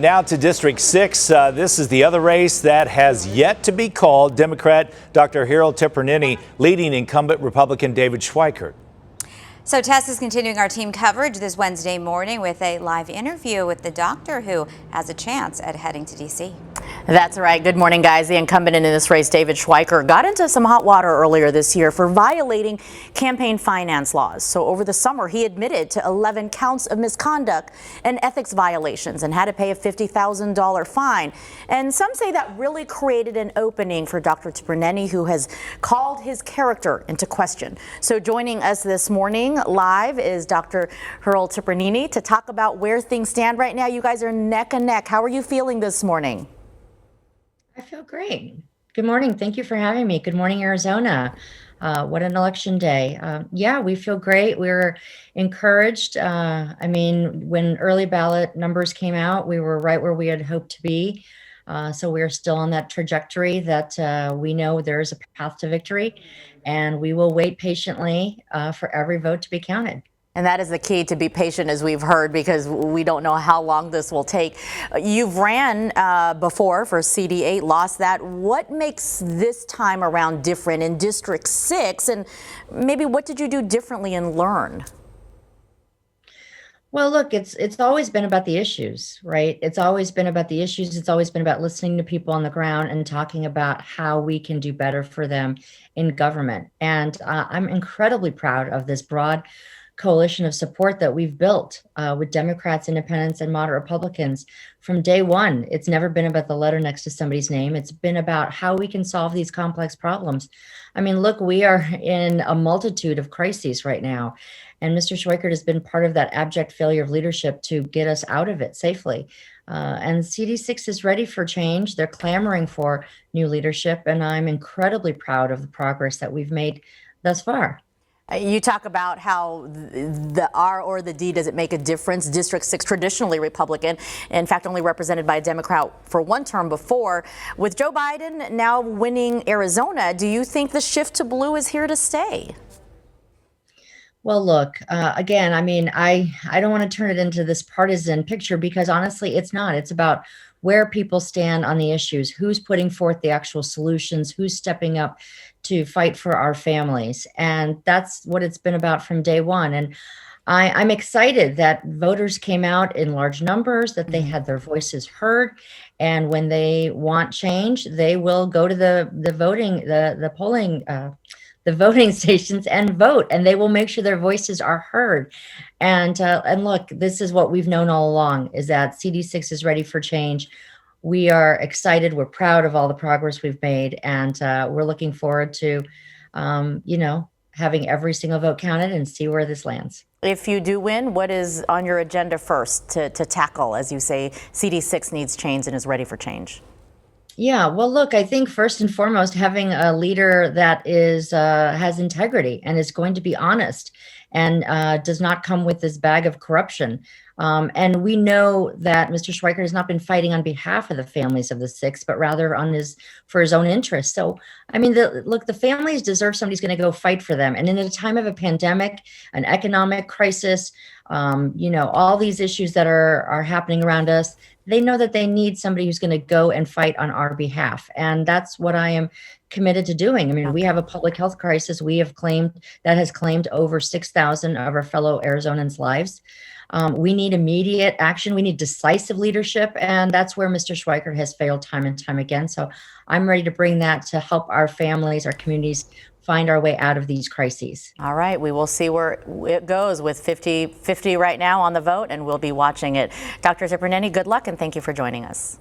Now to District 6. This is the other race that has yet to be called. Democrat Dr. Hiral Tipirneni leading incumbent Republican David Schweikert. So Tess is continuing our team coverage this Wednesday morning with a live interview with the doctor who has a chance at heading to D.C. That's right. Good morning, guys. The incumbent in this race, David Schweikert, got into some hot water earlier this year for violating campaign finance laws. So over the summer, he admitted to 11 counts of misconduct and ethics violations and had to pay a $50,000 fine. And some say that really created an opening for Dr. Tipirneni, who has called his character into question. So joining us this morning live is Dr. Hiral Tipirneni to talk about where things stand right now. You guys are neck and neck. How are you feeling this morning? I feel great. Good morning. Thank you for having me. Good morning, Arizona. What an election day. Yeah, we feel great. We're encouraged. I mean, when early ballot numbers came out, we were right where we had hoped to be. So we're still on that trajectory that we know there's a path to victory, and we will wait patiently for every vote to be counted. And that is the key, to be patient, as we've heard, because we don't know how long this will take. You've ran before for CD8, lost that. What makes this time around different in District 6? And maybe what did you do differently and learn? Well, look, it's always been about the issues, right? It's always been about the issues. It's always been about listening to people on the ground and talking about how we can do better for them in government. And I'm incredibly proud of this broad coalition of support that we've built with Democrats, Independents, and moderate Republicans from day one. It's never been about the letter next to somebody's name. It's been about how we can solve these complex problems. I mean, look, we are in a multitude of crises right now, and Mr. Schweikert has been part of that abject failure of leadership to get us out of it safely. And CD6 is ready for change. They're clamoring for new leadership, and I'm incredibly proud of the progress that we've made thus far. You talk about how the R or the D doesn't make a difference. District 6, traditionally Republican, in fact, only represented by a Democrat for one term before. With Joe Biden now winning Arizona, do you think the shift to blue is here to stay? Well, look, again, I mean, I don't want to turn it into this partisan picture, because honestly, it's not. It's about where people stand on the issues, who's putting forth the actual solutions, who's stepping up to fight for our families. And that's what it's been about from day one. And I'm excited that voters came out in large numbers, that they had their voices heard. And when they want change, they will go to the voting stations and vote, and they will make sure their voices are heard. And look, this is what we've known all along, is that CD6 is ready for change. We are excited. We're proud of all the progress we've made, and we're looking forward to, having every single vote counted and see where this lands. If you do win, what is on your agenda first to tackle, as you say, CD6 needs change and is ready for change? Yeah, well, look, I think first and foremost, having a leader that has integrity and is going to be honest and does not come with this bag of corruption. And we know that Mr. Schweikert has not been fighting on behalf of the families of the six, but rather for his own interests. So, I mean, look, the families deserve somebody who's going to go fight for them. And in a time of a pandemic, an economic crisis, all these issues that are happening around us, they know that they need somebody who's going to go and fight on our behalf. And that's what I am committed to doing. I mean, we have a public health crisis that has claimed over 6,000 of our fellow Arizonans' lives. We need immediate action. We need decisive leadership. And that's where Mr. Schweikert has failed time and time again. So I'm ready to bring that to help our families, our communities, find our way out of these crises. All right, we will see where it goes with 50-50 right now on the vote, and we'll be watching it. Dr. Tipirneni, good luck, and thank you for joining us.